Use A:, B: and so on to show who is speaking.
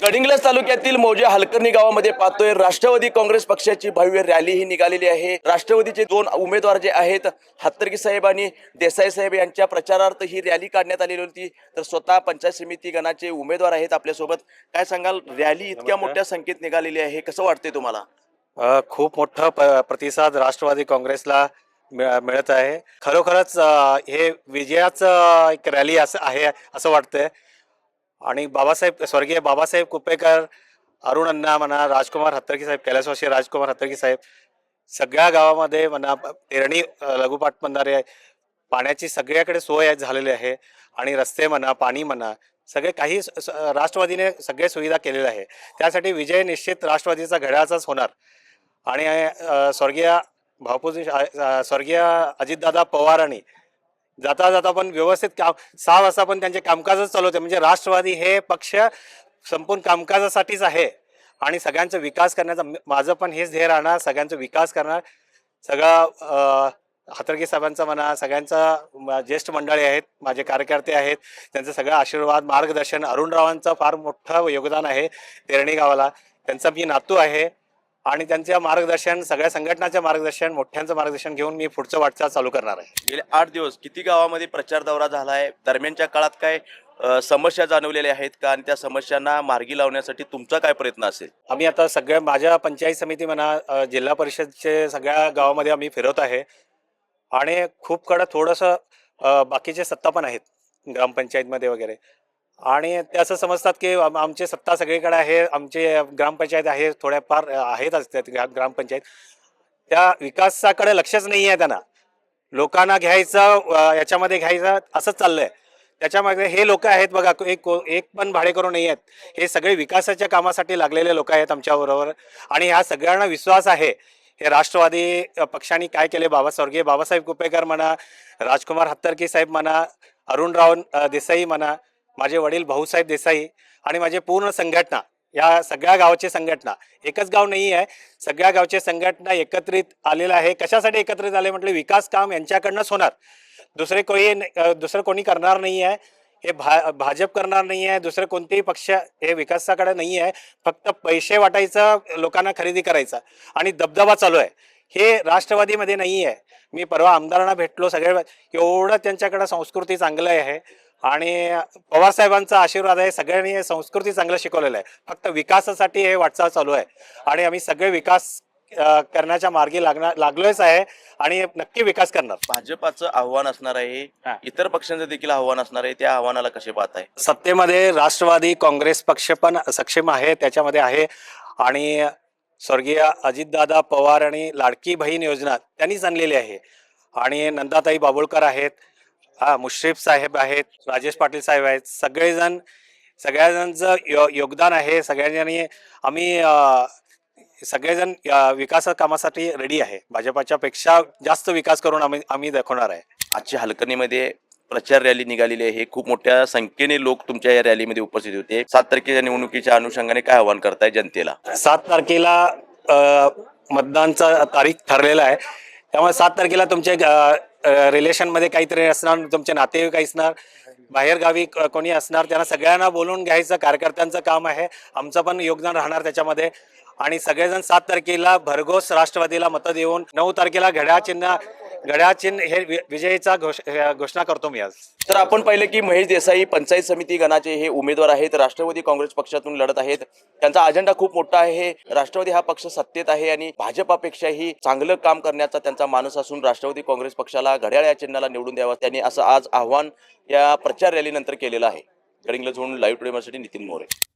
A: गडिंग्लज तालुक्यातील मौजे हलकर्णी गावामध्ये पाहतोय राष्ट्रवादी काँग्रेस पक्षाची भव्य रॅली ही निघालेली आहे। राष्ट्रवादीचे दोन उमेदवार जे आहेत हत्तरगी साहेब आणि देसाई साहेब यांच्या प्रचारार्थ ही रॅली काढण्यात आलेली होती। तर स्वतः पंचायत समिती गणाचे उमेदवार आहेत आपल्यासोबत। काय सांगाल, रॅली इतक्या मोठ्या संख्येत निघालेली आहे, कसं वाटतंय तुम्हाला?
B: खूप मोठा प्रतिसाद राष्ट्रवादी काँग्रेसला मिळत आहे। खरोखरच हे विजयाचं एक रॅली असं आहे असं वाटतंय। आणि स्वर्गीय बाबासाहेब कुपेकर, अरुण अण्णा म्हणा, राजकुमार हत्तरगी साहेब, कैलासवासी राजकुमार हत्तरगी साहेब, सगळ्या गावामध्ये म्हणा पेरणी लघुपाट बंधारे, पाण्याची सगळ्याकडे सोय झालेली आहे। आणि रस्ते म्हणा, पाणी म्हणा, सगळे काही राष्ट्रवादीने सगळे सुविधा केलेल्या आहे। त्यासाठी विजय निश्चित राष्ट्रवादीचा घड्याळाचाच होणार। आणि स्वर्गीय भाऊपूजी स्वर्गीय अजितदादा पवारांनी जाता जाता पण व्यवस्थित काम 6 वाजता पण त्यांचे कामकाजच चालू होते। म्हणजे राष्ट्रवादी हे पक्ष संपूर्ण कामकाजासाठीच आहे आणि सगळ्यांचा विकास करण्याचा माझं पण हेच ध्येय राहणार, सगळ्यांचा विकास करणार। सगळा हत्तरगी साहेबांचा म्हणा, सगळ्यांचा ज्येष्ठ मंडळी आहेत, माझे कार्यकर्ते आहेत, त्यांचा सगळा आशीर्वाद मार्गदर्शन, अरुणरावांचं फार मोठं योगदान आहे तेरणी गावाला। त्यांचा मी नातू आहे आणि त्यांचं मार्गदर्शन, सगळ्या संघटनाचं मार्गदर्शन, मोठ्यांचं मार्गदर्शन घेऊन मी पुढचं वाटचाल चालू करणार आहे।
A: गेले 8 दिवस किती गावामध्ये प्रचार दौरा झाला आहे? दरम्यानच्या काळात काय समस्या जाणवलेल्या आहेत का, आणि त्या समस्यांना मार्गी लावण्यासाठी तुमचा काय प्रयत्न असेल?
B: आम्ही आता सगळ्या माझ्या पंचायत समिती म्हणा, जिल्हा परिषदचे सगळ्या गावामध्ये आम्ही फिरवत आहे आणि खूप कडे थोडंसं बाकीचे सत्ता पण आहेत ग्रामपंचायतमध्ये वगैरे। आणि ते असं समजतात की आमची सत्ता सगळीकडे आहे, आमचे ग्रामपंचायत आहे, थोड्याफार आहेत असतात ग्रामपंचायत, त्या विकासाकडे लक्षच नाही आहे त्यांना। लोकांना घ्यायचं, याच्यामध्ये घ्यायचं असंच चाललंय। त्याच्यामध्ये हे लोक आहेत बघा, एक पण भाडेकरू नाही आहेत, हे सगळे विकासाच्या कामासाठी लागलेले लोक आहेत आमच्याबरोबर। आणि ह्या सगळ्यांना विश्वास आहे हे राष्ट्रवादी पक्षाने काय केले, स्वर्गीय बाबासाहेब कुपेकर म्हणा, राजकुमार हत्तरकी साहेब म्हणा, अरुणराव देसाई म्हणा, माझे वडील भाऊसाहेब देसाई आणि माझे पूर्ण संघटना, या सगळ्या गावचे संघटना, एकच गाव नाही आहे, सगळ्या गावचे संघटना एकत्रित आलेलं आहे। कशासाठी एकत्रित आले म्हटले, विकास काम यांच्याकडनंच होणार, दुसरं कोणी करणार नाही आहे। हे भाजप करणार नाही आहे, दुसरे कोणतेही पक्ष हे विकासाकडे नाही आहे। फक्त पैसे वाटायचं, लोकांना खरेदी करायचं आणि दबदबा चालू आहे, हे राष्ट्रवादीमध्ये नाही आहे। मी परवा आमदारांना भेटलो, सगळे एवढं त्यांच्याकडे संस्कृती चांगलं आहे आणि पवार साहेबांचा आशीर्वाद आहे, सगळ्यांनी संस्कृती चांगलं शिकवलेलं आहे। फक्त विकासासाठी हे वाटचाल चालू आहे आणि आम्ही सगळे विकास करण्याच्या मार्गी लागलोच आहे आणि नक्की विकास करणार।
A: भाजपाचं आव्हान असणार आहे, इतर पक्षांचं देखील आव्हान असणार आहे, त्या आव्हानाला कसे पाहताय?
B: सत्तेमध्ये राष्ट्रवादी काँग्रेस पक्ष पण सक्षम आहे, त्याच्यामध्ये आहे। आणि स्वर्गीय अजितदादा पवार आणि लाडकी बहीण योजना त्यांनीच आणलेली आहे। आणि नंदाताई बाबुळकर आहेत, मुश्रीफ साहेब आहेत, राजेश पाटील साहेब आहेत, सगळ्याजणांचं योगदान आहे। सगळ्यांनी आम्ही सगळेजण विकास कामासाठी रेडी आहे। भाजपाच्या पेक्षा जास्त विकास करून आम्ही दाखवणार आहे।
A: आजच्या हलकर्णीमध्ये प्रचार रॅली निघालेली आहे, खूप मोठ्या संख्येने लोक तुमच्या या रॅलीमध्ये उपस्थित होते। 7 तारखेच्या निवडणुकीच्या अनुषंगाने काय आवाहन करताय जनतेला?
B: 7 तारखेला मतदानचा तारीख ठरलेला आहे, त्यामुळे 7 तारखेला तुमचे रिलेशनमध्ये काहीतरी असणार, तुमचे नातेवाईक असणार, बाहेर गावी कोणी असणार, त्यांना सगळ्यांना बोलून घ्यायचं कार्यकर्त्यांचं काम आहे, आमचं पण योगदान राहणार त्याच्यामध्ये। आणि सगळेजण 7 तारखेला भरघोस राष्ट्रवादीला मतं देऊन 9 तारखेला घड्याळ चिन्ह हे विजयीचा घोषणा करतो मी आज।
A: तर आपण पाहिलं की महेश देसाई पंचायत समिती गणाचे हे उमेदवार आहेत, राष्ट्रवादी काँग्रेस पक्षातून लढत आहेत। त्यांचा अजेंडा खूप मोठा आहे, राष्ट्रवादी हा पक्ष सत्तेत आहे आणि भाजपापेक्षाही चांगलं काम करण्याचा त्यांचा मानस असून राष्ट्रवादी काँग्रेस पक्षाला घड्याळ या चिन्हाला निवडून द्यावा, त्यांनी असं आज आव्हान या प्रचार रॅलीनंतर केलेलं आहे। गडिंग्लजहून लाईव्ह टुडे साठी नितीन मोरे।